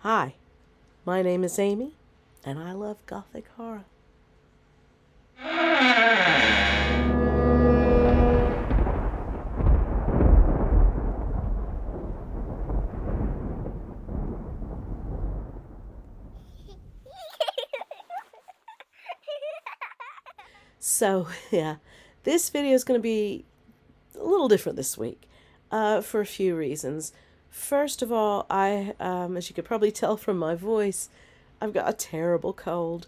Hi, my name is Amy, and I love Gothic Horror. So, yeah, this video is going to be a little different this week for a few reasons. First of all, as you could probably tell from my voice, I've got a terrible cold,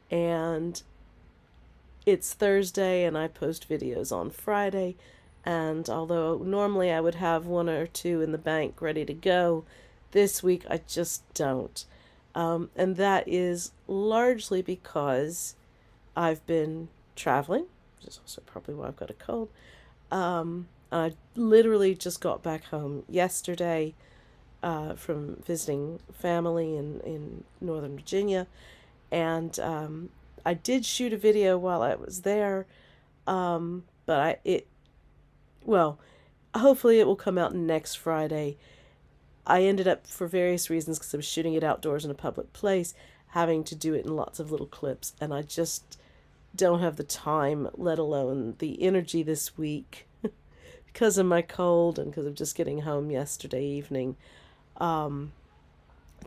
and it's Thursday, and I post videos on Friday. And although normally I would have one or two in the bank ready to go, this week I just don't. And that is largely because I've been traveling, which is also probably why I've got a cold. I literally just got back home yesterday from visiting family in Northern Virginia, and I did shoot a video while I was there, but well, hopefully it will come out next Friday. I ended up, for various reasons, because I was shooting it outdoors in a public place, having to do it in lots of little clips, and I just don't have the time, let alone the energy this week, because of my cold and because of just getting home yesterday evening, um,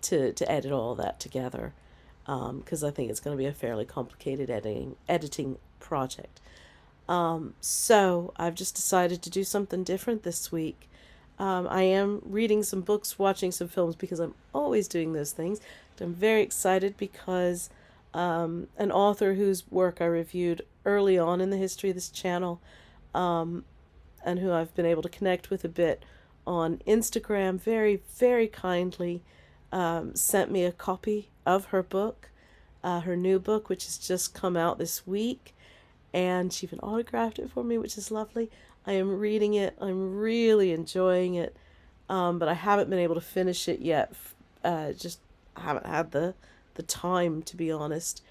to edit all that together, because I think it's going to be a fairly complicated editing project. So I've just decided to do something different this week. I am reading some books, watching some films, because I'm always doing those things. But I'm very excited because an author whose work I reviewed early on in the history of this channel, um, and who I've been able to connect with a bit on Instagram, very, very kindly sent me a copy of her book, her new book, which has just come out this week. And she even autographed it for me, which is lovely. I am reading it. I'm really enjoying it, but I haven't been able to finish it yet. Just haven't had the time, to be honest,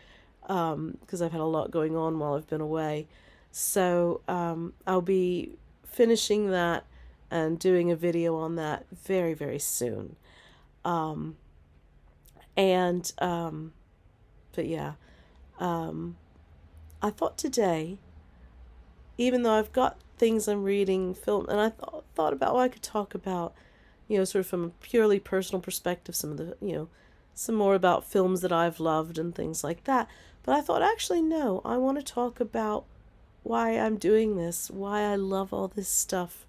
because I've had a lot going on while I've been away. So I'll be finishing that and doing a video on that very, very soon. Um, and but yeah, um, I thought today, even though I've got things I'm reading, film, and I thought about what I could talk about, sort of from a purely personal perspective, some of the, some more about films that I've loved and things like that. But I thought, actually, no, I want to talk about why I'm doing this, why I love all this stuff,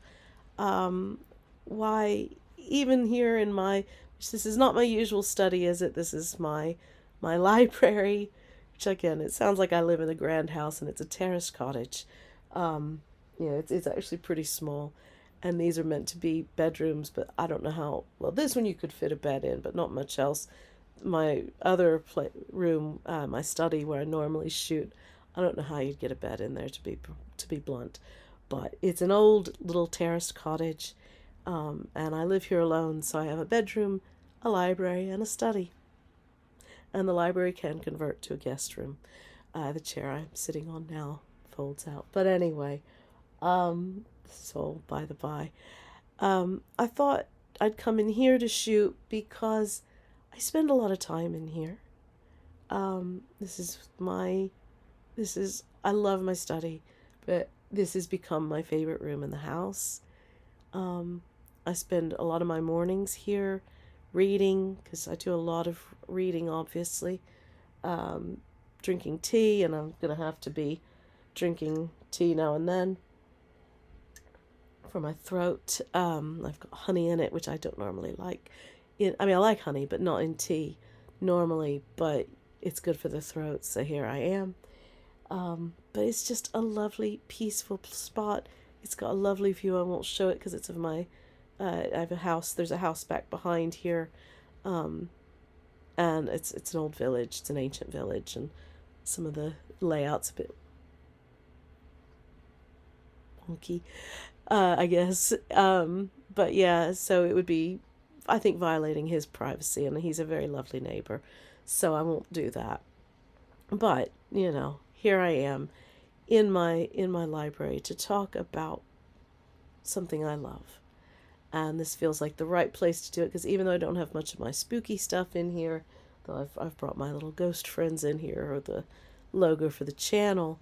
um, why even here in which this is not my usual study, is it? This is my library, which again, it sounds like I live in a grand house and it's a terrace cottage. Um, it's actually pretty small, and these are meant to be bedrooms, but I don't know how well. This one you could fit a bed in, but not much else. My other room, my study where I normally shoot, I don't know how you'd get a bed in there, to be blunt. But it's an old little terraced cottage, and I live here alone, so I have a bedroom, a library, and a study. And the library can convert to a guest room. The chair I'm sitting on now folds out. But anyway, this is all by the by. I thought I'd come in here to shoot because I spend a lot of time in here. This is, I love my study, but this has become my favorite room in the house. I spend a lot of my mornings here reading, because I do a lot of reading, obviously. Drinking tea, and I'm going to have to be drinking tea now and then for my throat. I've got honey in it, which I don't normally like. I like honey, but not in tea normally, but it's good for the throat, so here I am. But it's just a lovely, peaceful spot. It's got a lovely view. I won't show it because it's of my... I have a house. There's a house back behind here, and it's an old village. It's an ancient village, and some of the layouts a bit wonky, I guess. But yeah, so it would be, I think, violating his privacy, and he's a very lovely neighbor, so I won't do that. But here I am in my library to talk about something I love. And this feels like the right place to do it, because even though I don't have much of my spooky stuff in here, though I've brought my little ghost friends in here, or the logo for the channel,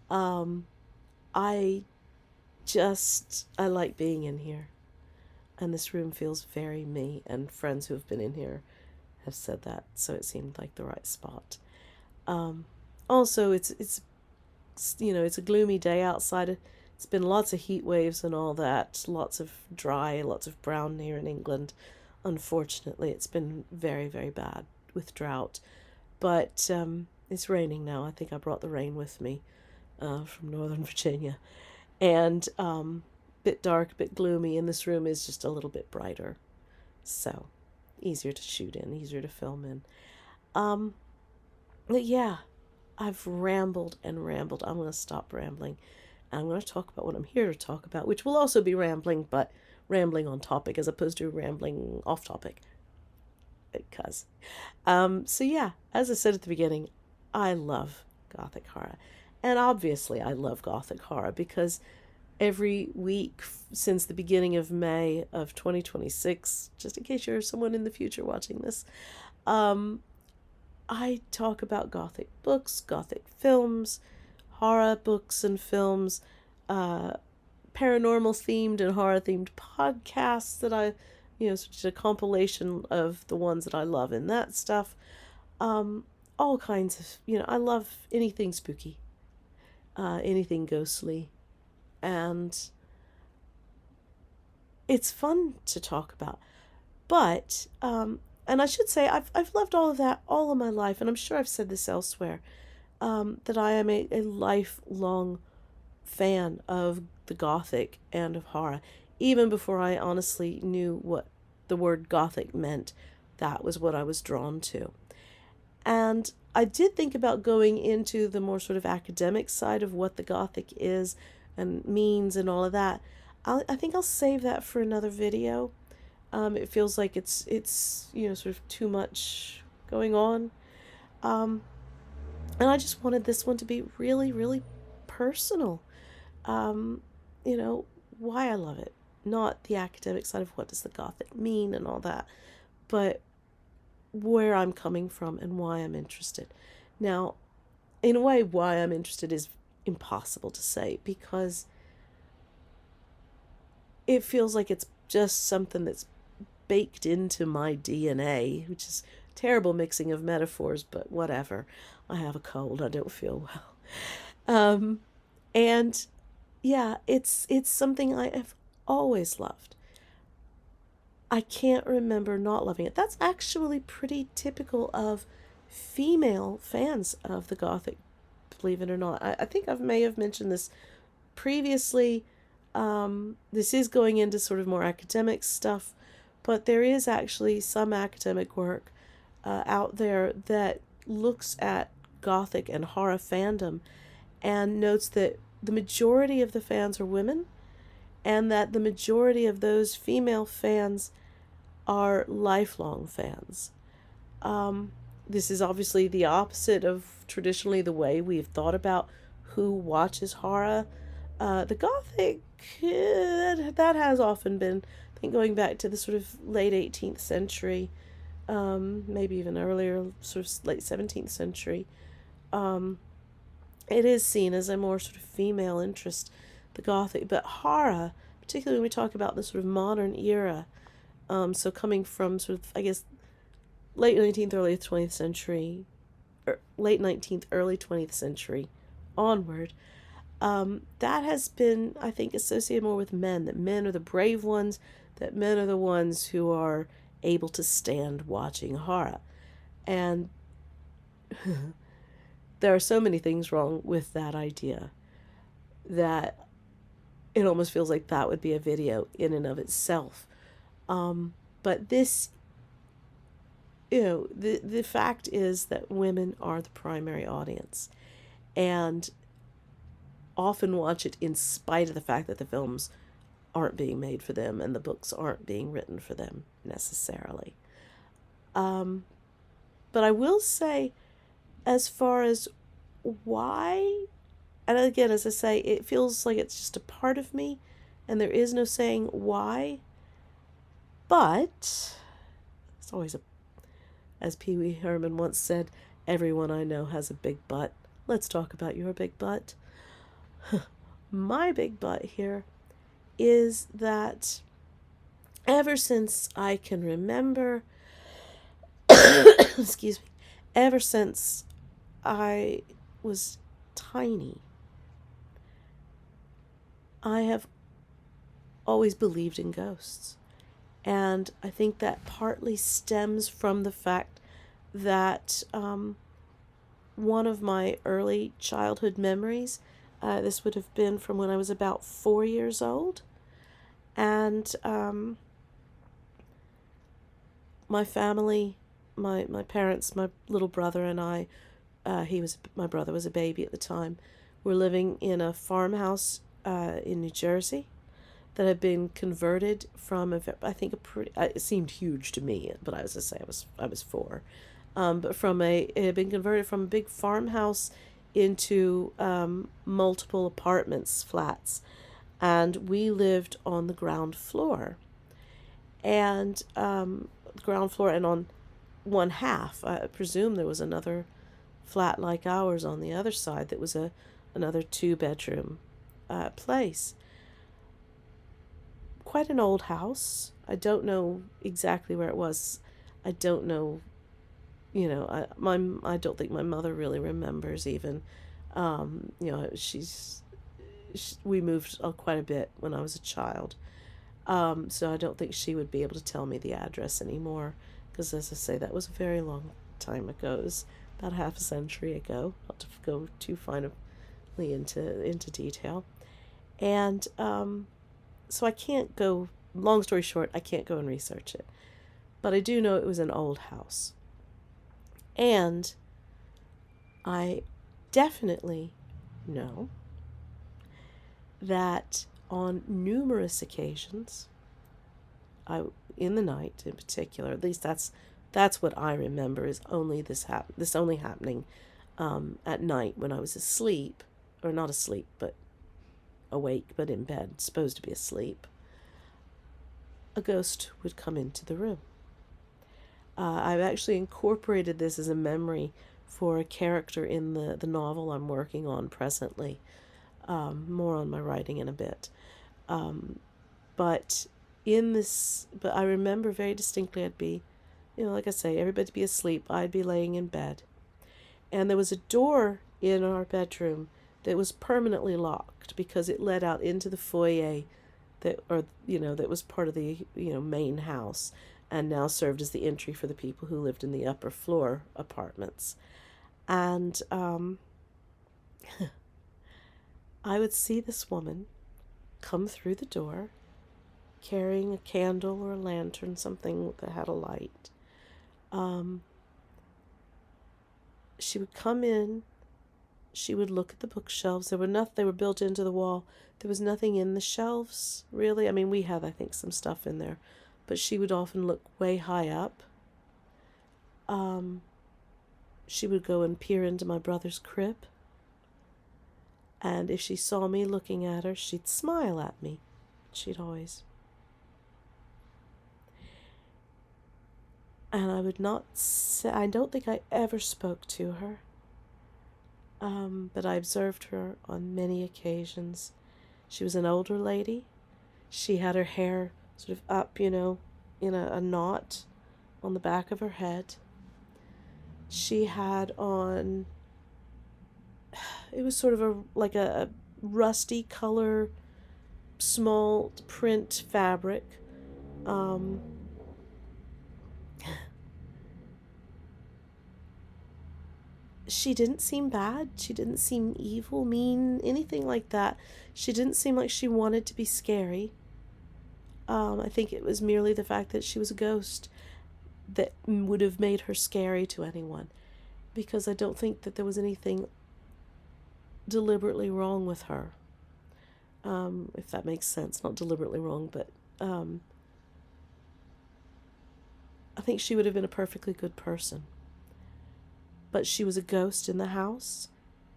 I I like being in here. And this room feels very me, and friends who have been in here have said that, so it seemed like the right spot. Also, it's it's a gloomy day outside. It's been lots of heat waves and all that, lots of dry, lots of brown here in England. Unfortunately, it's been very, very bad with drought. But it's raining now. I think I brought the rain with me from Northern Virginia. And bit dark, bit gloomy, and this room is just a little bit brighter. So, easier to shoot in, easier to film in. But yeah, I've rambled and rambled. I'm going to stop rambling. And I'm going to talk about what I'm here to talk about, which will also be rambling, but rambling on topic as opposed to rambling off topic. Because. So yeah, as I said at the beginning, I love Gothic horror. And obviously I love Gothic horror because every week since the beginning of May of 2026, just in case you're someone in the future watching this, I talk about Gothic books, Gothic films, horror books and films, paranormal themed and horror themed podcasts that I, just a compilation of the ones that I love and that stuff. All kinds of, I love anything spooky, anything ghostly, and it's fun to talk about. But, and I should say, I've loved all of that all of my life, and I'm sure I've said this elsewhere, that I am a lifelong fan of the Gothic and of horror. Even before I honestly knew what the word Gothic meant, that was what I was drawn to. And I did think about going into the more sort of academic side of what the Gothic is and means and all of that. I think I'll save that for another video. It feels like it's sort of too much going on. And I just wanted this one to be really, really personal. Why I love it. Not the academic side of what does the Gothic mean and all that, but where I'm coming from and why I'm interested. Now, in a way, why I'm interested is impossible to say because it feels like it's just something that's baked into my DNA, which is terrible mixing of metaphors, but whatever. I have a cold. I don't feel well. And yeah, it's something I have always loved. I can't remember not loving it. That's actually pretty typical of female fans of the Gothic, believe it or not. I think I may have mentioned this previously. This is going into sort of more academic stuff, but there is actually some academic work out there that looks at Gothic and horror fandom and notes that the majority of the fans are women, and that the majority of those female fans are lifelong fans. This is obviously the opposite of traditionally the way we've thought about who watches horror. The Gothic, that has often been, I think, going back to the sort of late 18th century, maybe even earlier, sort of late 17th century. It is seen as a more sort of female interest, the Gothic, but horror, particularly when we talk about the sort of modern era, so coming from sort of, I guess, late 19th, early 20th century, or late 19th, early 20th century onward, that has been, I think, associated more with men, that men are the brave ones, that men are the ones who are able to stand watching horror. And there are so many things wrong with that idea that it almost feels like that would be a video in and of itself. But this, the fact is that women are the primary audience and often watch it in spite of the fact that the films aren't being made for them and the books aren't being written for them necessarily. But I will say, as far as why, and again, as I say, it feels like it's just a part of me, and there is no saying why. But it's always as Pee Wee Herman once said, everyone I know has a big butt. Let's talk about your big butt. My big butt here is that ever since I can remember, excuse me, ever since I was tiny, I have always believed in ghosts. And I think that partly stems from the fact that one of my early childhood memories, this would have been from when I was about 4 years old, and my family, my parents, my little brother and I, my brother was a baby at the time, were living in a farmhouse in New Jersey that had been converted from I think it seemed huge to me, but I was to say I was 4, but it had been converted from a big farmhouse into multiple apartments, flats, and we lived on the ground floor, and on one half, I presume there was another flat like ours on the other side that was another 2-bedroom place. Quite an old house. I don't know exactly where it was. I don't know, I don't think my mother really remembers even. We moved quite a bit when I was a child. So I don't think she would be able to tell me the address anymore, because as I say, that was a very long time ago. It was about half a century ago, not to go too finely into detail. And so I can't go, long story short, I can't go and research it. But I do know it was an old house. And I definitely know that on numerous occasions, in the night in particular, at least that's what I remember, is only this only happening at night when I was asleep, or not asleep, but awake, but in bed, supposed to be asleep. A ghost would come into the room. I've actually incorporated this as a memory for a character in the novel I'm working on presently. More on my writing in a bit. But I remember very distinctly I'd be, like I say, everybody'd be asleep. I'd be laying in bed. And there was a door in our bedroom that was permanently locked because it led out into the foyer that was part of the, main house, and now served as the entry for the people who lived in the upper floor apartments. And I would see this woman come through the door carrying a candle or a lantern, something that had a light. She would come in. She would look at the bookshelves. They were built into the wall. There was nothing in the shelves, really. I mean, we had, I think, some stuff in there, but she would often look way high up. She would go and peer into my brother's crib. And if she saw me looking at her, she'd smile at me. She'd always. And I would not say, I don't think I ever spoke to her. But I observed her on many occasions. She was an older lady. She had her hair sort of up, in a knot on the back of her head. She had on, it was sort of like a rusty color, small print fabric. She didn't seem bad. She didn't seem evil, mean, anything like that. She didn't seem like she wanted to be scary. I think it was merely the fact that she was a ghost that would have made her scary to anyone, because I don't think that there was anything deliberately wrong with her. If that makes sense. Not deliberately wrong, but I think she would have been a perfectly good person. But she was a ghost in the house.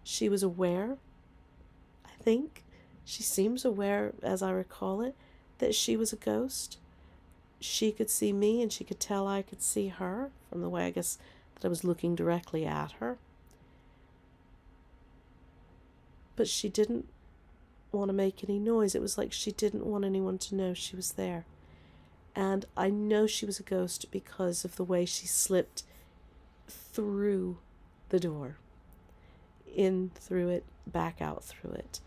She was aware, I think. She seems aware, as I recall it, that she was a ghost. she could see me and she could tell I could see her from the way, I guess, that I was looking directly at her. But she didn't want to make any noise. It was like she didn't want anyone to know she was there. And I know she was a ghost because of the way she slipped through the door. In through it, back out through it.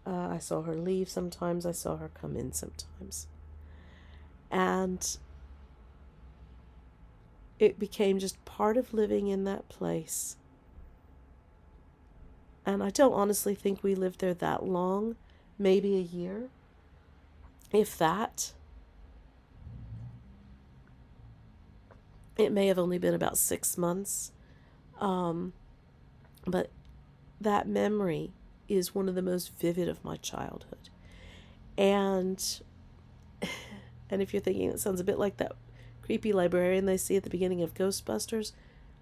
I saw her leave sometimes. I saw her come in sometimes. And it became just part of living in that place. And I don't honestly think we lived there that long. Maybe a year. If that. It may have only been about 6 months. But that memory is one of the most vivid of my childhood. And if you're thinking it sounds a bit like that creepy librarian they see at the beginning of Ghostbusters,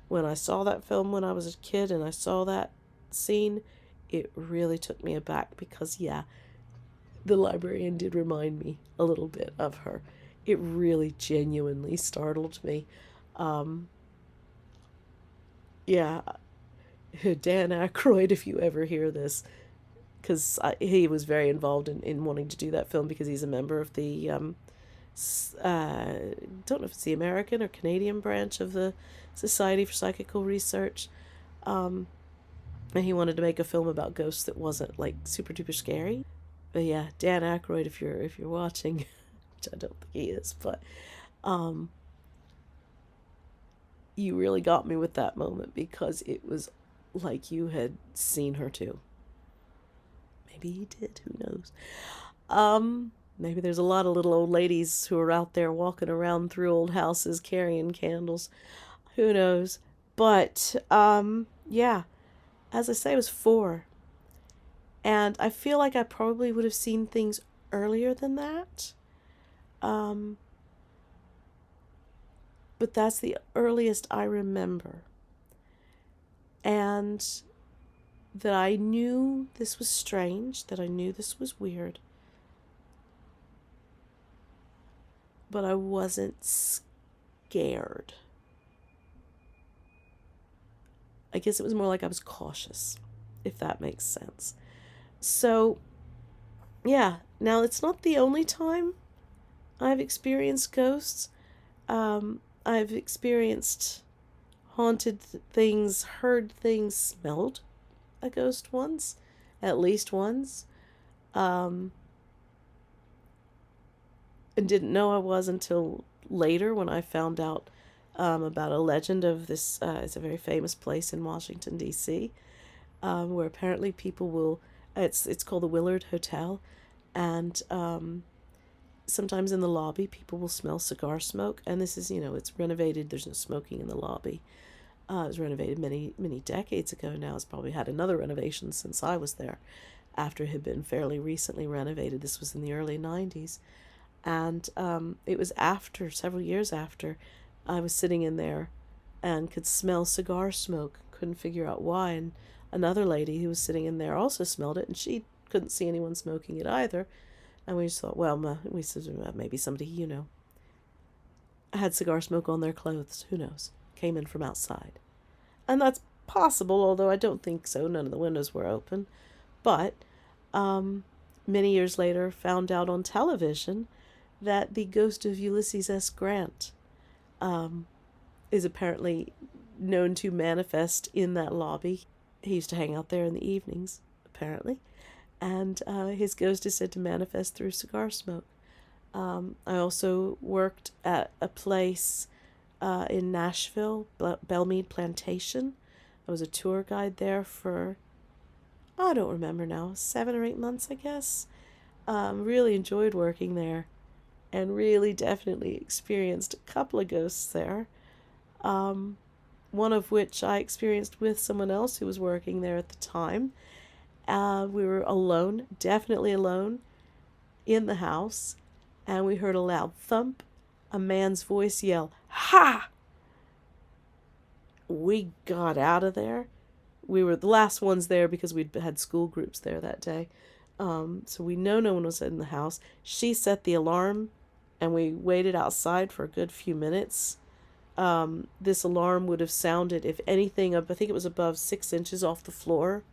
when I saw that film when I was a kid and I saw that scene, it really took me aback because, yeah, the librarian did remind me a little bit of her. It really genuinely startled me. Yeah, Dan Aykroyd, if you ever hear this, because he was very involved in wanting to do that film because he's a member of the, don't know if it's the American or Canadian branch of the Society for Psychical Research. And he wanted to make a film about ghosts that wasn't like super duper scary. But yeah, Dan Aykroyd, if you're watching, which I don't think he is, but you really got me with that moment because it was like you had seen her too. Maybe he did, who knows. Maybe there's a lot of little old ladies who are out there walking around through old houses carrying candles. Who knows? But yeah, as I say, I was 4. And I feel like I probably would have seen things earlier than that. But that's the earliest I remember. And that I knew this was strange, that I knew this was weird. But I wasn't scared. I guess it was more like I was cautious, if that makes sense. So, yeah, now it's not the only time I've experienced ghosts. I've experienced haunted things, heard things, smelled a ghost once, at least once, and didn't know I was until later when I found out about a legend of this. It's a very famous place in Washington, D.C., where apparently people will, it's called the Willard Hotel, and sometimes in the lobby people will smell cigar smoke, and this is, it's renovated, there's no smoking in the lobby. It was renovated many, many decades ago now. It's probably had another renovation since I was there, after it had been fairly recently renovated. This was in the early 90s. And it was several years after, I was sitting in there and could smell cigar smoke. Couldn't figure out why. And another lady who was sitting in there also smelled it, and she couldn't see anyone smoking it either. And we just thought, well, we said, maybe somebody, had cigar smoke on their clothes. Who knows? Came in from outside. And that's possible, although I don't think so. None of the windows were open. But many years later, found out on television that the ghost of Ulysses S. Grant is apparently known to manifest in that lobby. He used to hang out there in the evenings, apparently. And his ghost is said to manifest through cigar smoke. I also worked at a place in Nashville, Belmead Plantation. I was a tour guide there for, I don't remember now, 7 or 8 months, I guess. Really enjoyed working there, and really definitely experienced a couple of ghosts there. One of which I experienced with someone else who was working there at the time. We were alone, definitely alone, in the house, and we heard a loud thump, a man's voice yell, "Ha!" We got out of there. We were the last ones there because we'd had school groups there that day. So we know no one was in the house. She set the alarm and we waited outside for a good few minutes, this alarm would have sounded, if anything, up, I think it was above 6 inches off the floor.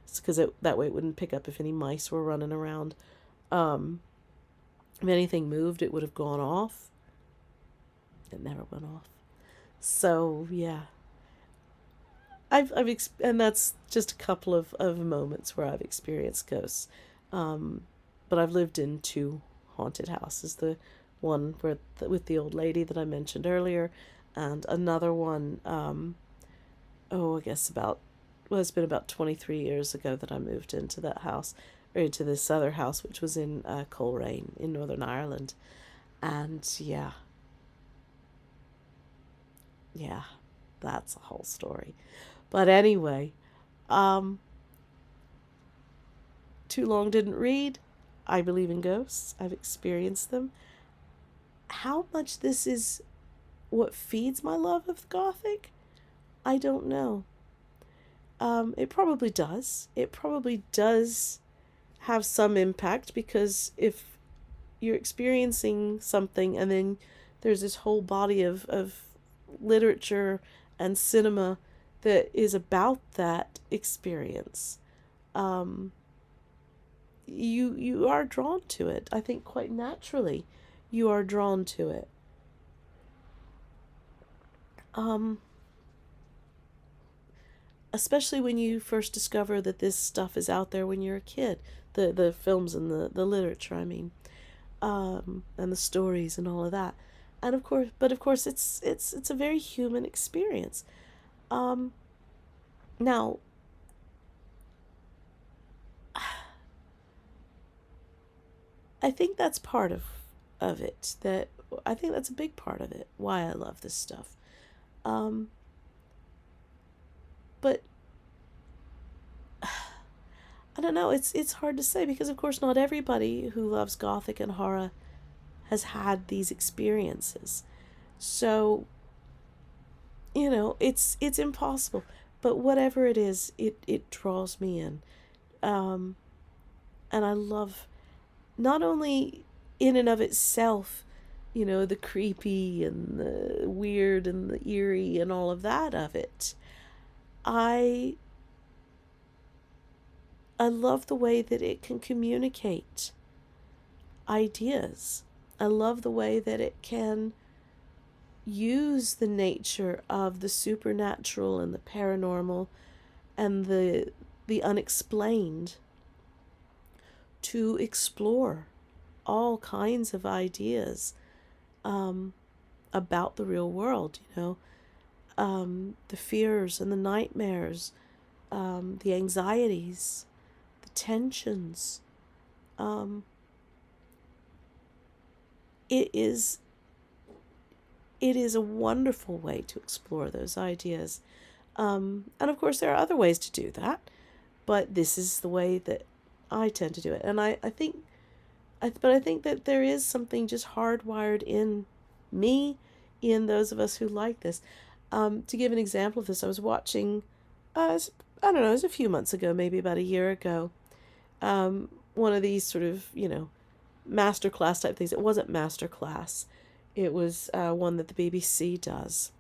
It's because that way it wouldn't pick up if any mice were running around. If anything moved, it would have gone off. It never went off. So yeah, and that's just a couple of moments where I've experienced ghosts. But I've lived in two haunted houses. The one with the old lady that I mentioned earlier, and another one. I guess it's been about 23 years ago that I moved into that house, or into this other house, which was in Coleraine in Northern Ireland, and yeah, that's a whole story. But anyway, um, too long didn't read. I believe in ghosts. I've experienced them. How much this is what feeds my love of Gothic, I don't know. It probably does. It probably does have some impact, because if you're experiencing something and then there's this whole body of literature and cinema that is about that experience, um, you are drawn to it. I think quite naturally you are drawn to it. Um, Especially when you first discover that this stuff is out there when you're a kid. The films and the literature, I mean, and the stories and all of that. And of course, it's a very human experience. Um, Now, I think that's part of it. That I think that's a big part of it. Why I love this stuff. Um, but I don't know. It's hard to say, because of course not everybody who loves Gothic and horror has had these experiences. So it's impossible. But whatever it is, it draws me in. Um, and I love, not only in and of itself, the creepy and the weird and the eerie and all of that of it. I I love the way that it can communicate ideas. I love the way that it can use the nature of the supernatural and the paranormal and the unexplained to explore all kinds of ideas, um, about the real world, the fears and the nightmares, the anxieties, the tensions. Um, it is it is a wonderful way to explore those ideas. And of course, there are other ways to do that, but this is the way that I tend to do it. And I think that there is something just hardwired in me, in those of us who like this. To give an example of this, I was watching, I don't know, it was a few months ago, maybe about a year ago, one of these sort of, masterclass type things. It wasn't masterclass. It was one that the BBC does,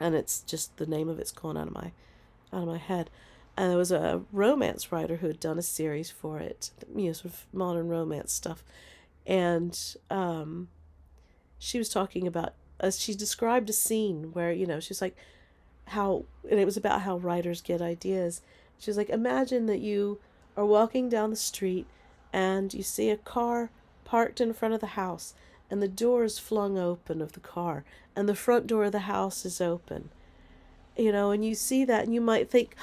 and it's just the name of it's gone out of my head. And there was a romance writer who had done a series for it, sort of modern romance stuff, and she was talking about. She described a scene where she's like, how, and it was about how writers get ideas. She was like, imagine that you are walking down the street and you see a car parked in front of the house, and the door is flung open of the car, and the front door of the house is open. And you see that, and you might think,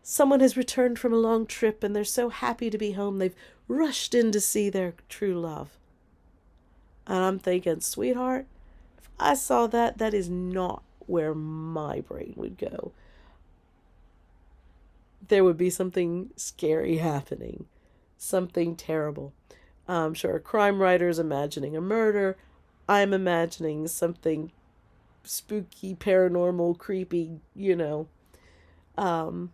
someone has returned from a long trip and they're so happy to be home, they've rushed in to see their true love. And I'm thinking, sweetheart, if I saw that, that is not where my brain would go. There would be something scary happening, something terrible. I'm sure a crime writer is imagining a murder. I'm imagining something spooky, paranormal, creepy. Um,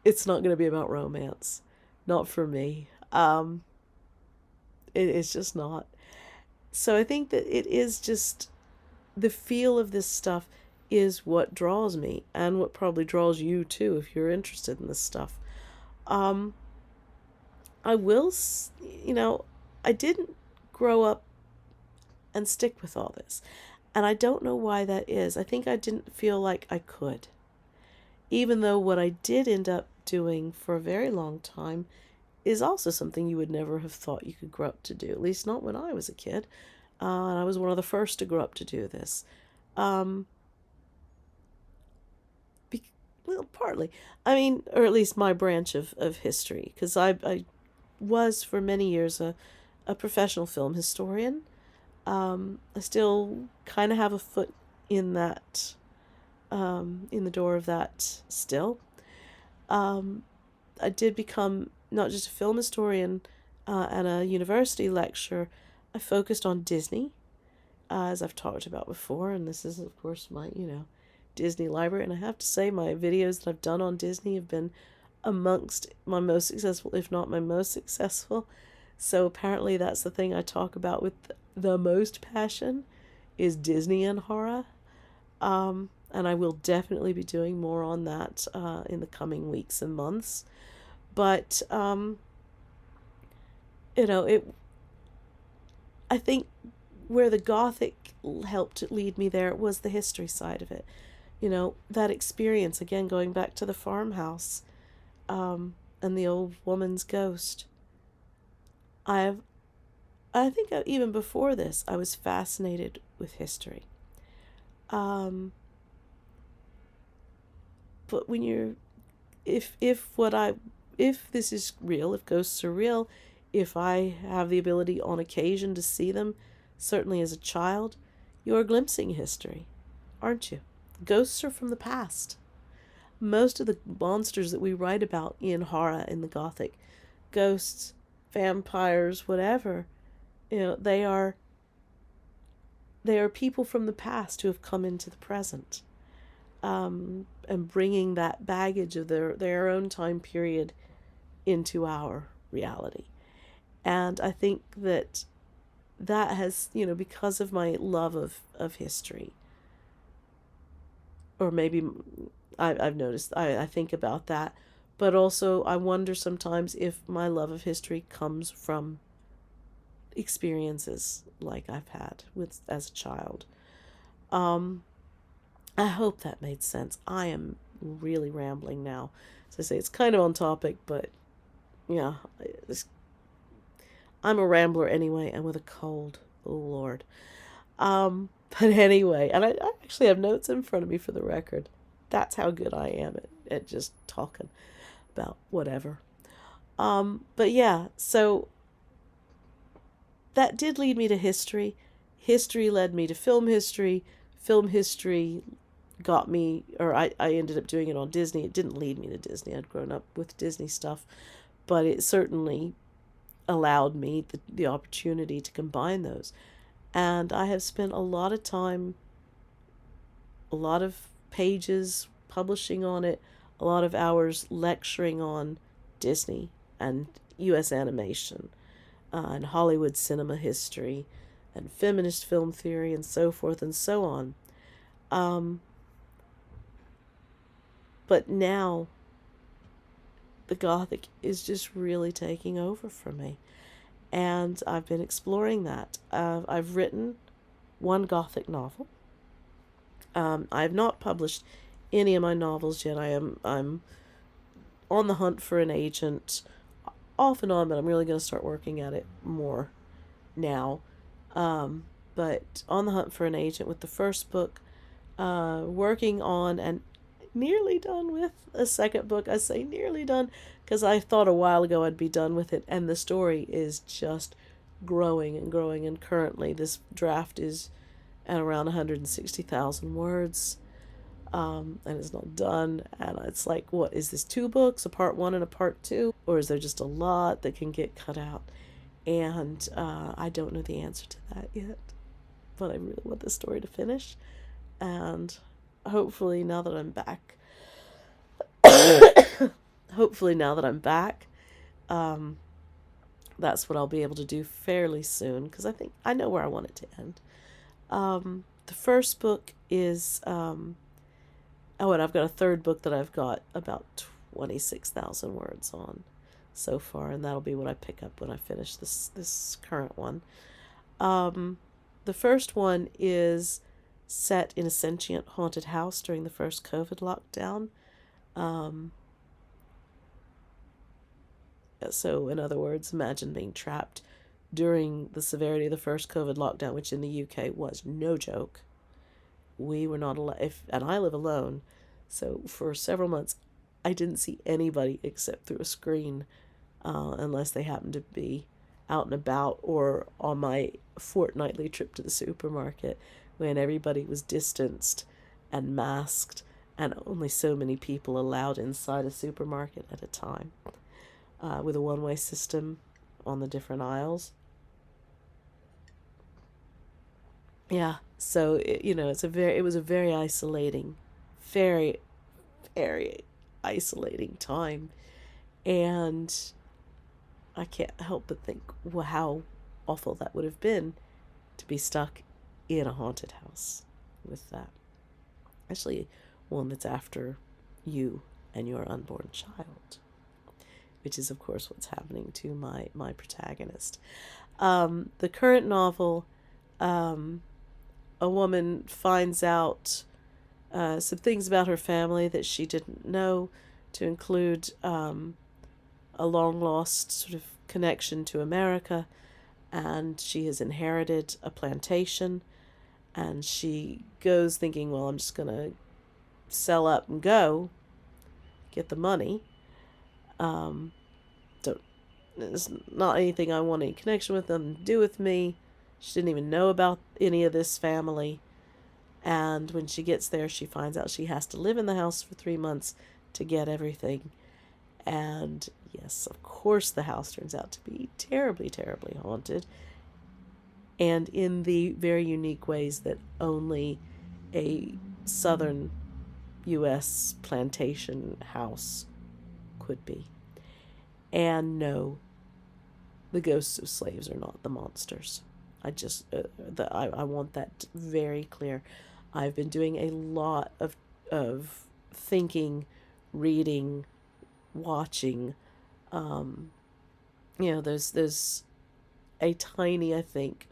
it's not going to be about romance. Not for me. It's just not. So I think that it is just the feel of this stuff is what draws me, and what probably draws you too if you're interested in this stuff. Um, I will, I didn't grow up and stick with all this. And I don't know why that is. I think I didn't feel like I could. Even though what I did end up doing for a very long time is also something you would never have thought you could grow up to do, at least not when I was a kid. And I was one of the first to grow up to do this. Um, be, well, partly. I mean, or at least my branch of history, because I was for many years a professional film historian. I still kind of have a foot in that, in the door of that still. Um, I did become not just a film historian and a university lecturer. I focused on Disney, as I've talked about before, and this is, of course, my, Disney library. And I have to say, my videos that I've done on Disney have been amongst my most successful, if not my most successful. So apparently that's the thing I talk about with the most passion is Disney and horror. And I will definitely be doing more on that in the coming weeks and months. But it. I think where the Gothic helped lead me there was the history side of it. That experience again, going back to the farmhouse, and the old woman's ghost. I've I think even before this, I was fascinated with history. Um, but when you're, if what I, if this is real, if ghosts are real, if I have the ability on occasion to see them, certainly as a child, you're glimpsing history, aren't you? Ghosts are from the past. Most of the monsters that we write about in horror in the Gothic, ghosts, vampires, whatever, they are people from the past who have come into the present, and bringing that baggage of their own time period into our reality. And I think that has, because of my love of history, or maybe I've noticed, I think about that, but also I wonder sometimes if my love of history comes from experiences like I've had with as a child. Um, I hope that made sense. I am really rambling now. As I say, it's kind of on topic, but yeah, I'm a rambler anyway, and with a cold. Oh Lord. But anyway, and I actually have notes in front of me for the record. That's how good I am at just talking about whatever. But yeah, so that did lead me to history. History led me to film history. Film history got me, or I ended up doing it on Disney. It didn't lead me to Disney. I'd grown up with Disney stuff, but it certainly allowed me the opportunity to combine those. And I have spent a lot of time, a lot of pages publishing on it, a lot of hours lecturing on Disney and U.S. animation, and Hollywood cinema history and feminist film theory and so forth and so on. Um, but now the Gothic is just really taking over for me. And I've been exploring that. I've written one Gothic novel. I have not published any of my novels yet. I'm on the hunt for an agent, off and on, but I'm really going to start working at it more now. But on the hunt for an agent with the first book, working on and nearly done with a second book. I say nearly done because I thought a while ago I'd be done with it, and the story is just growing and growing. And currently, this draft is at around 160,000 words, and it's not done. And it's like, what is this? 2 books, a part 1 and a part 2, or is there just a lot that can get cut out? And I don't know the answer to that yet, but I really want this story to finish. And hopefully now that I'm back, hopefully now that I'm back, that's what I'll be able to do fairly soon, because I think I know where I want it to end. The first book is, oh, and I've got a third book that I've got about 26,000 words on so far, and that'll be what I pick up when I finish this current one. The first one is set in a sentient haunted house during the first COVID lockdown. So, in other words, imagine being trapped during the severity of the first COVID lockdown, which in the UK was no joke. We were not allowed, and I live alone, so for several months, I didn't see anybody except through a screen, unless they happened to be out and about or on my fortnightly trip to the supermarket, when everybody was distanced and masked, and only so many people allowed inside a supermarket at a time, with a one-way system on the different aisles. Yeah, so it was a very isolating, very, very isolating time, and I can't help but think how awful that would have been to be stuck in a haunted house with that. Especially one that's after you and your unborn child, which is, of course, what's happening to my protagonist. The current novel, a woman finds out some things about her family that she didn't know, to include a long lost sort of connection to America, and she has inherited a plantation, and she goes thinking, well, I'm just going to sell up and go, get the money. It's not anything I want any connection with them to do with me. She didn't even know about any of this family. And when she gets there, she finds out she has to live in the house for 3 months to get everything. And yes, of course, the house turns out to be terribly, terribly haunted. And in the very unique ways that only a southern U.S. plantation house could be. And no, the ghosts of slaves are not the monsters. I want that very clear. I've been doing a lot of thinking, reading, watching. There's a tiny, I think,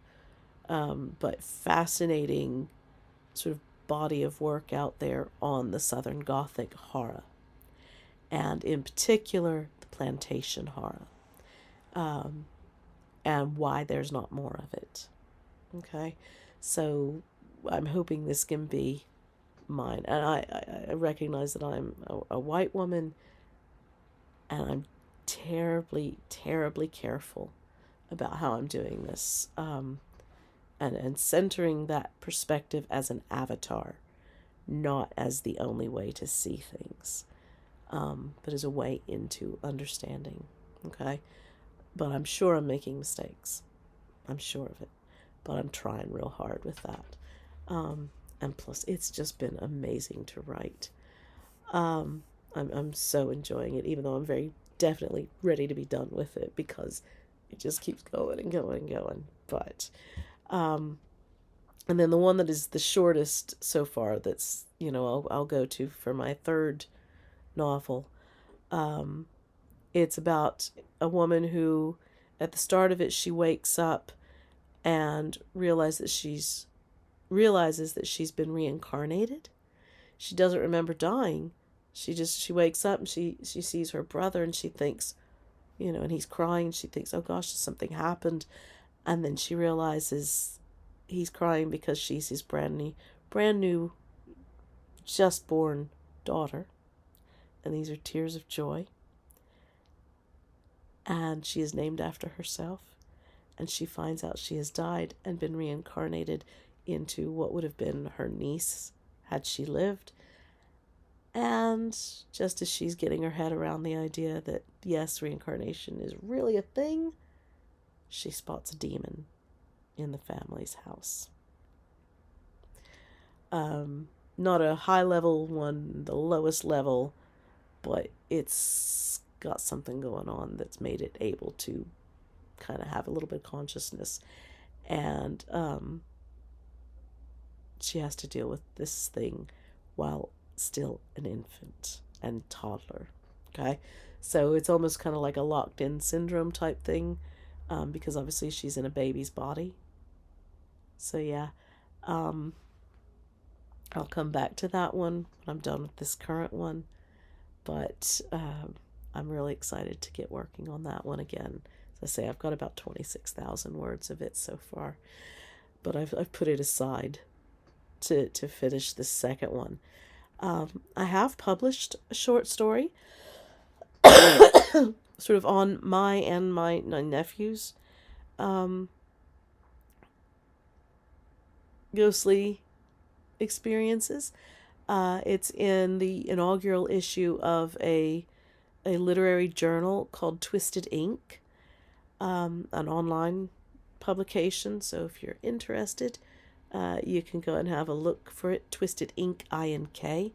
but fascinating sort of body of work out there on the Southern Gothic horror, and in particular the plantation horror, and why there's not more of it. Okay, so I'm hoping this can be mine, and I recognize that I'm a white woman, and I'm terribly, terribly careful about how I'm doing this, and centering that perspective as an avatar, not as the only way to see things, but as a way into understanding. Okay, but I'm sure I'm making mistakes. I'm sure of it, but I'm trying real hard with that. And plus, it's just been amazing to write. I'm so enjoying it, even though I'm very definitely ready to be done with it, because it just keeps going and going and going. But and then the one that is the shortest so far, that's I'll go to for my third novel. It's about a woman who, at the start of it, she wakes up and realizes that she's been reincarnated. She doesn't remember dying. She wakes up and she sees her brother, and she thinks, and he's crying, and she thinks, oh gosh, something happened. And then she realizes he's crying because she's his brand new just born daughter. And these are tears of joy. And she is named after herself. And she finds out she has died and been reincarnated into what would have been her niece had she lived. And just as she's getting her head around the idea that, yes, reincarnation is really a thing, she spots a demon in the family's house. Not a high level one, the lowest level, but it's got something going on that's made it able to kind of have a little bit of consciousness, and she has to deal with this thing while still an infant and toddler. Okay, so it's almost kind of like a locked in syndrome type thing, because obviously she's in a baby's body. So yeah, um, I'll come back to that one when I'm done with this current one. But I'm really excited to get working on that one again. As I say, I've got about 26,000 words of it so far, but I've put it aside to finish the second one. I have published a short story, sort of on my and my nephew's ghostly experiences. It's in the inaugural issue of a literary journal called Twisted Ink, an online publication. So if you're interested, you can go and have a look for it. Twisted Ink, INK.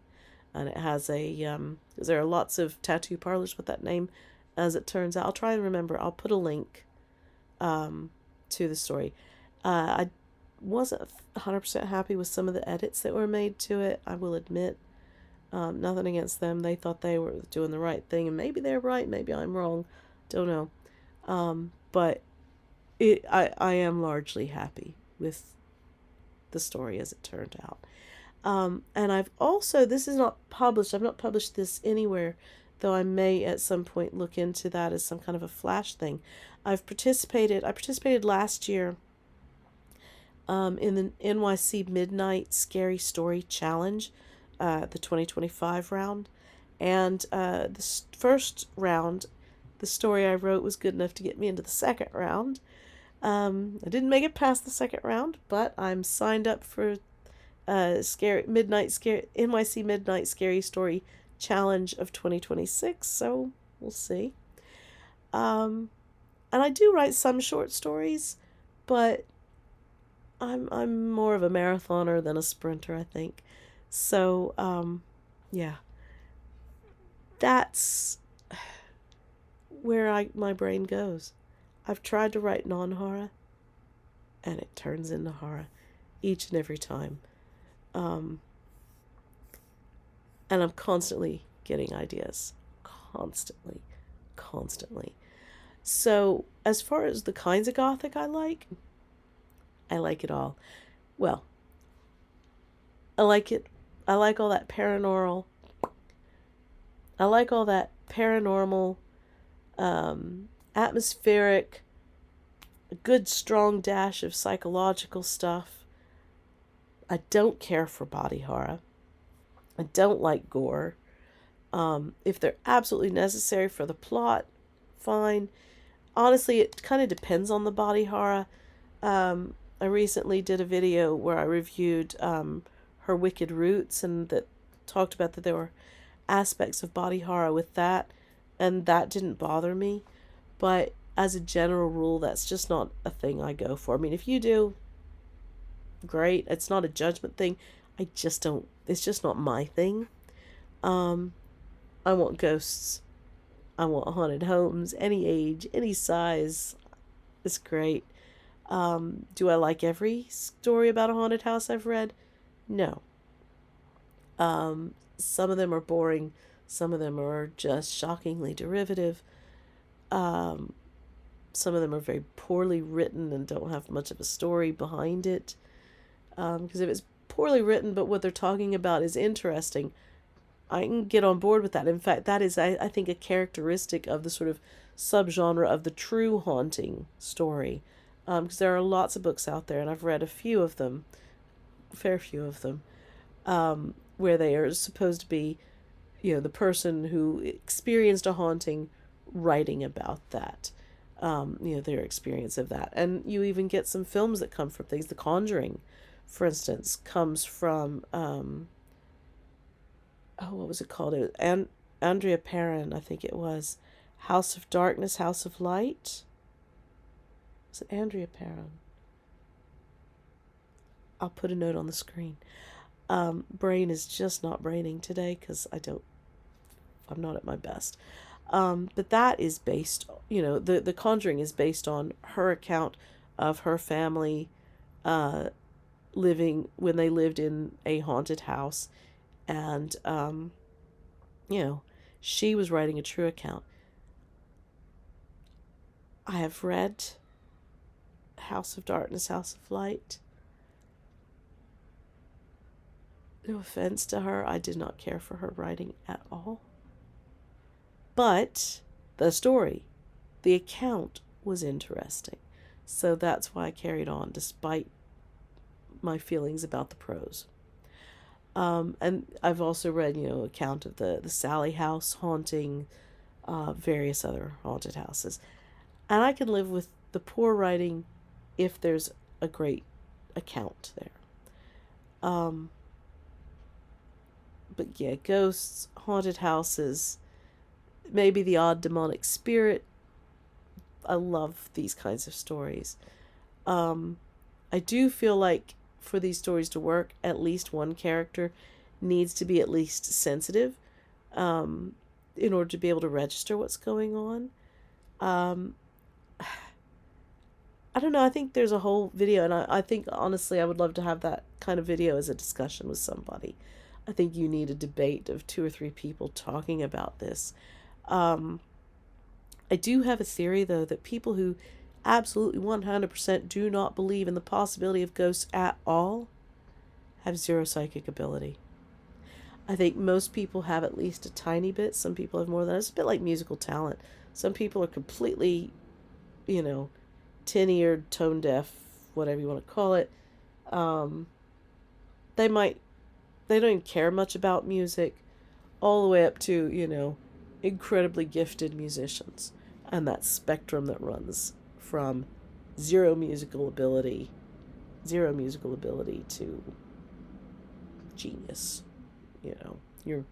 And it has because there are lots of tattoo parlors with that name, as it turns out. I'll try and remember. I'll put a link to the story. I wasn't 100% happy with some of the edits that were made to it, I will admit. Nothing against them. They thought they were doing the right thing, and maybe they're right, maybe I'm wrong. Don't know. But I am largely happy with the story as it turned out. And I've also, this is not published, I've not published this anywhere, though I may at some point look into that as some kind of a flash thing. I participated last year in the NYC Midnight Scary Story Challenge, the 2025 round. And the first round, the story I wrote was good enough to get me into the second round. I didn't make it past the second round, but I'm signed up for NYC Midnight Scary Story Challenge of 2026, so we'll see. And I do write some short stories, but I'm more of a marathoner than a sprinter, I think. So yeah, that's where my brain goes. I've tried to write non-horror, and it turns into horror each and every time. And I'm constantly getting ideas. Constantly. So, as far as the kinds of Gothic I like it all. Well, I like it. I like all that paranormal. I like all that paranormal, atmospheric, a good strong dash of psychological stuff. I don't care for body horror. I don't like gore. If they're absolutely necessary for the plot, fine. Honestly, it kind of depends on the body horror. I recently did a video where I reviewed Her Wicked Roots, and that talked about that there were aspects of body horror with that, and that didn't bother me. But as a general rule, that's just not a thing I go for. I mean, if you do, great. It's not a judgment thing. I just don't. It's just not my thing. I want ghosts. I want haunted homes, any age, any size. It's great. Do I like every story about a haunted house I've read? No. Some of them are boring. Some of them are just shockingly derivative. Some of them are very poorly written and don't have much of a story behind it. Because if it's poorly written, but what they're talking about is interesting, I can get on board with that. In fact, that is, I think, a characteristic of the sort of subgenre of the true haunting story. Because there are lots of books out there, and I've read a few of them, fair few of them, where they are supposed to be, the person who experienced a haunting writing about that, their experience of that. And you even get some films that come from things. The Conjuring, for instance, comes from, what was it called? It was Andrea Perron, I think it was. House of Darkness, House of Light. Was it Andrea Perron? I'll put a note on the screen. Brain is just not braining today because I'm not at my best. But that is based, the Conjuring is based on her account of her family living when they lived in a haunted house, and you know, she was writing a true account. I have read House of Darkness, House of Light. No offense to her, I did not care for her writing at all. But the story, the account was interesting. So that's why I carried on despite my feelings about the prose. And I've also read, account of the Sally House haunting, various other haunted houses. And I can live with the poor writing if there's a great account there. But yeah, ghosts, haunted houses, maybe the odd demonic spirit. I love these kinds of stories. I do feel like for these stories to work, at least one character needs to be at least sensitive in order to be able to register what's going on. I don't know. I think there's a whole video, and I think, honestly, I would love to have that kind of video as a discussion with somebody. I think you need a debate of 2 or 3 people talking about this. I do have a theory, though, that people who absolutely 100% do not believe in the possibility of ghosts at all have zero psychic ability. I think most people have at least a tiny bit. Some people have more than that. It's a bit like musical talent. Some people are completely, tin-eared, tone-deaf, whatever you want to call it. They don't even care much about music, all the way up to, incredibly gifted musicians. And that spectrum that runs from zero musical ability to genius, your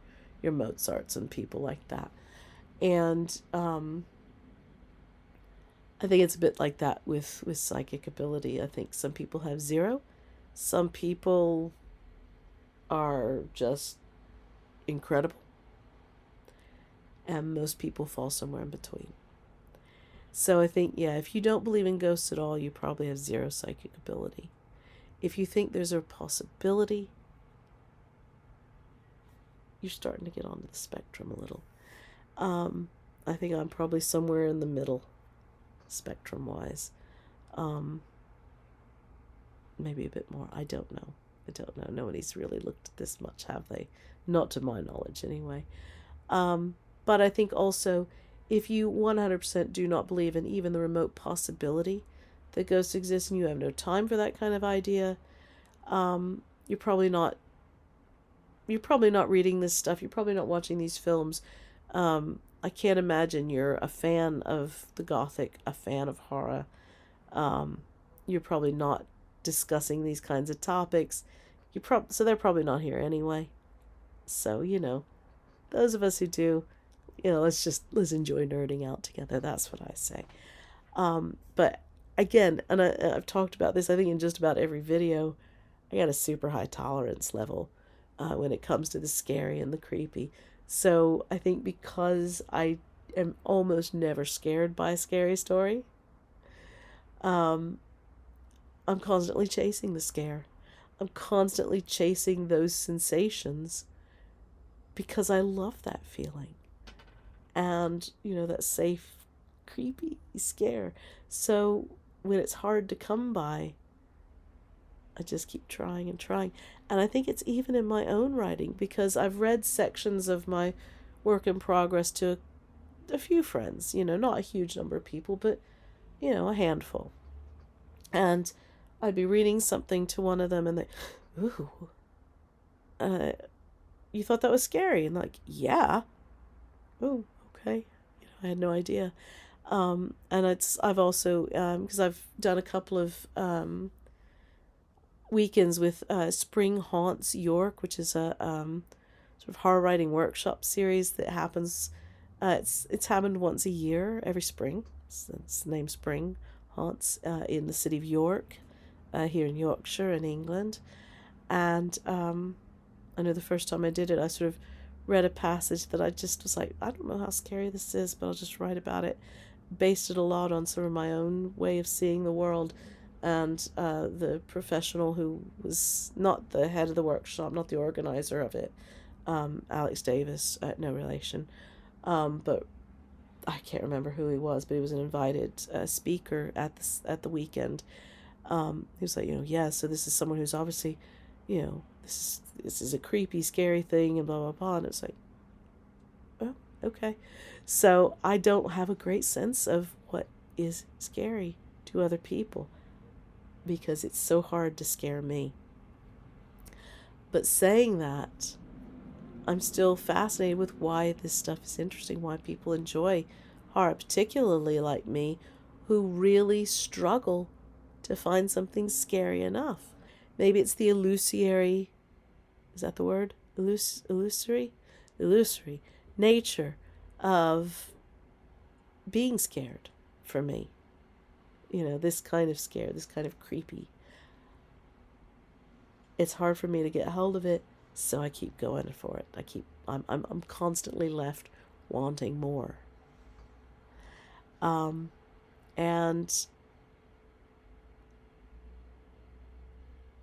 Mozarts and people like that. And I think it's a bit like that with psychic ability. I think some people have zero. Some people are just incredible. And most people fall somewhere in between. So I think, yeah, if you don't believe in ghosts at all, you probably have zero psychic ability. If you think there's a possibility, you're starting to get onto the spectrum a little. I think I'm probably somewhere in the middle, spectrum-wise. Maybe a bit more. I don't know. Nobody's really looked at this much, have they? Not to my knowledge, anyway. But I think also, if you 100% do not believe in even the remote possibility that ghosts exist and you have no time for that kind of idea, you're probably not reading this stuff. You're probably not watching these films. I can't imagine you're a fan of the Gothic, a fan of horror. You're probably not discussing these kinds of topics. So they're probably not here anyway. So, those of us who do, let's enjoy nerding out together. That's what I say. But again, and I've talked about this, I think, in just about every video. I got a super high tolerance level when it comes to the scary and the creepy. So I think because I am almost never scared by a scary story, I'm constantly chasing the scare. I'm constantly chasing those sensations because I love that feeling. And, that safe, creepy scare. So when it's hard to come by, I just keep trying and trying. And I think it's even in my own writing, because I've read sections of my work in progress to a few friends, not a huge number of people, but, a handful. And I'd be reading something to one of them and they, ooh, you thought that was scary? And like, yeah. Oh, okay. I had no idea. And I've also, because I've done a couple of weekends with Spring Haunts York, which is a sort of horror writing workshop series that happens. It's happened once a year, every spring. It's the name Spring Haunts in the city of York, here in Yorkshire in England. And I know the first time I did it, I sort of read a passage that I just was like, I don't know how scary this is, but I'll just write about it. Based it a lot on sort of my own way of seeing the world, and the professional who was not the head of the workshop, not the organizer of it, Alex Davis, no relation, but I can't remember who he was, but he was an invited speaker at the weekend. He was like, yeah, so this is someone who's obviously, this is a creepy, scary thing, and blah blah blah. And it's like, oh, okay. So I don't have a great sense of what is scary to other people because it's so hard to scare me. But saying that, I'm still fascinated with why this stuff is interesting, why people enjoy horror, particularly like me, who really struggle to find something scary enough. Maybe it's the illusory, is that the word? Illusory nature of being scared for me. This kind of scare, this kind of creepy. It's hard for me to get hold of it, so I keep going for it. I'm constantly left wanting more. And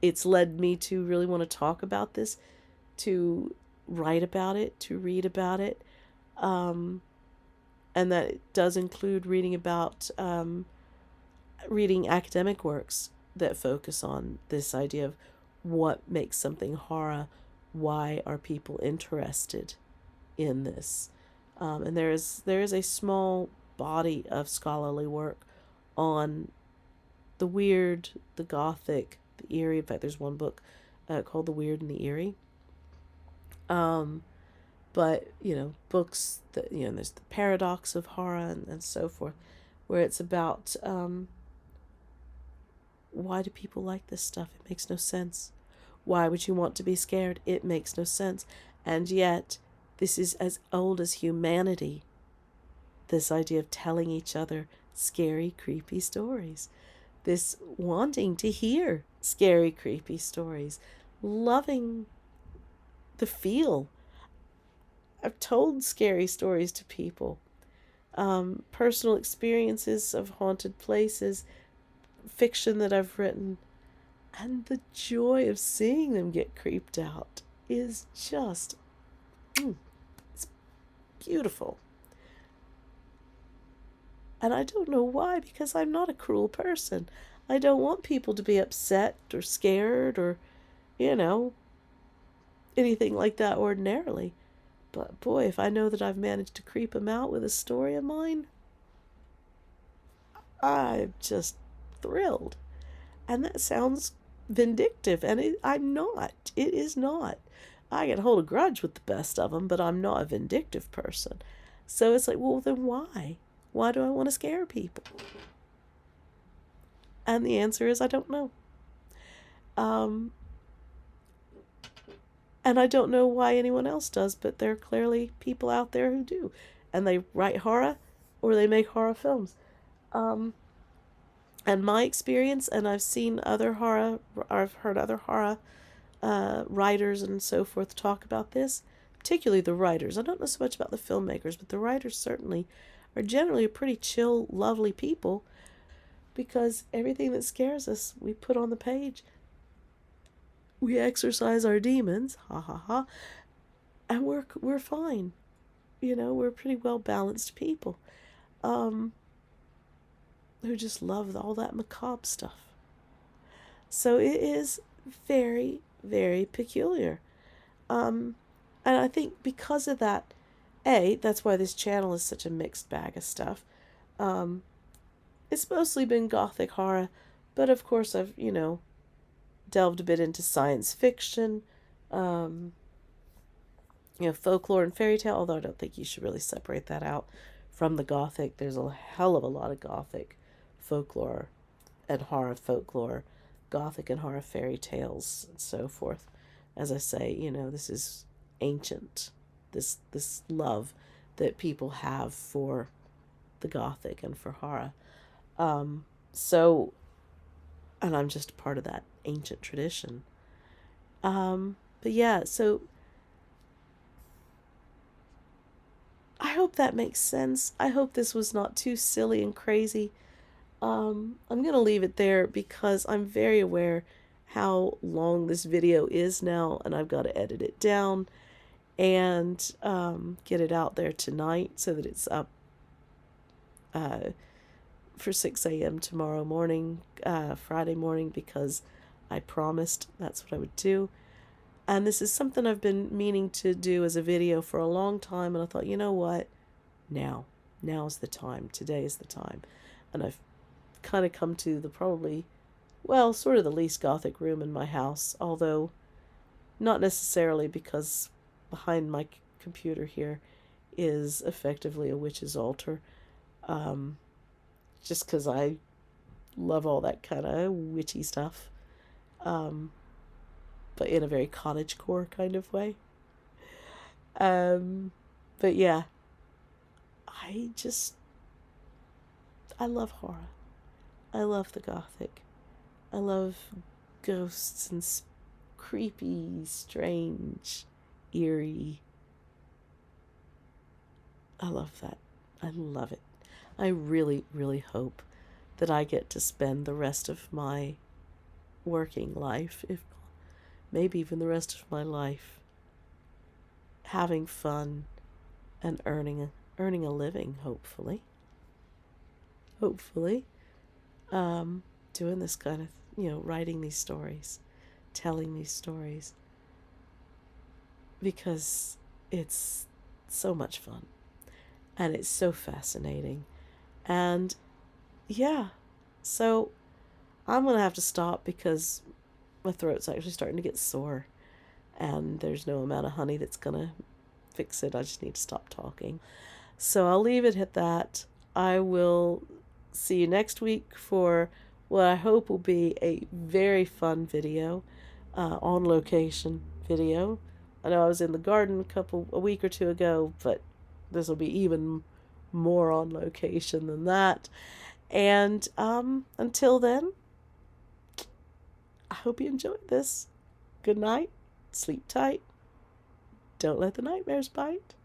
it's led me to really want to talk about this, to write about it, to read about it. And that it does include reading about, reading academic works that focus on this idea of what makes something horror, why are people interested in this. And there is a small body of scholarly work on the weird, the Gothic, the eerie. In fact, there's one book called The Weird and the Eerie. But, books that, there's the paradox of horror and so forth, where it's about why do people like this stuff? It makes no sense. Why would you want to be scared? It makes no sense. And yet, this is as old as humanity. This idea of telling each other scary, creepy stories. This wanting to hear scary, creepy stories. Loving the feel. I've told scary stories to people. Personal experiences of haunted places. Fiction that I've written. And the joy of seeing them get creeped out is just, it's beautiful. And I don't know why, because I'm not a cruel person. I don't want people to be upset or scared or, anything like that ordinarily. But boy, if I know that I've managed to creep them out with a story of mine, I'm just thrilled. And that sounds vindictive, and I'm not. It is not. I can hold a grudge with the best of them, but I'm not a vindictive person. So it's like, well, then why? Why do I want to scare people? And the answer is I don't know. And I don't know why anyone else does, but there are clearly people out there who do. And they write horror or they make horror films. And my experience, and I've seen other horror, or I've heard other horror writers and so forth talk about this, particularly the writers. I don't know so much about the filmmakers, but the writers certainly are generally pretty chill, lovely people, because everything that scares us, we put on the page. We exorcise our demons, ha ha ha, and we're fine. We're pretty well balanced people, who just love all that macabre stuff. So it is very, very peculiar. And I think because of that, that's why this channel is such a mixed bag of stuff. It's mostly been Gothic horror, but of course I've, delved a bit into science fiction, folklore and fairy tale, although I don't think you should really separate that out from the Gothic. There's a hell of a lot of Gothic folklore and horror folklore, Gothic and horror fairy tales, and so forth. As I say, this is ancient, this love that people have for the Gothic and for horror. So, and I'm just a part of that ancient tradition. But yeah, so I hope that makes sense. I hope this was not too silly and crazy. I'm going to leave it there because I'm very aware how long this video is now, and I've got to edit it down and get it out there tonight so that it's up for 6 a.m. tomorrow morning, Friday morning, because I promised that's what I would do. And this is something I've been meaning to do as a video for a long time, and I thought, you know what? Now's the time. Today is the time. And I've kind of come to the probably, well, sort of the least Gothic room in my house, although not necessarily, because behind my computer here is effectively a witch's altar. Just because I love all that kind of witchy stuff. But in a very cottagecore kind of way. But yeah, I love horror. I love the Gothic. I love ghosts and creepy, strange, eerie. I love that. I love it. I really, really hope that I get to spend the rest of my working life, if maybe even the rest of my life, having fun and earning a living, hopefully. Doing this kind of, writing these stories, telling these stories, because it's so much fun and it's so fascinating. And yeah, so I'm going to have to stop because my throat's actually starting to get sore, and there's no amount of honey that's going to fix it. I just need to stop talking. So I'll leave it at that. I will see you next week for what I hope will be a very fun video, on location video. I know I was in the garden a week or two ago, but this will be even more on location than that. And until then, I hope you enjoyed this. Good night. Sleep tight. Don't let the nightmares bite.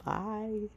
Bye.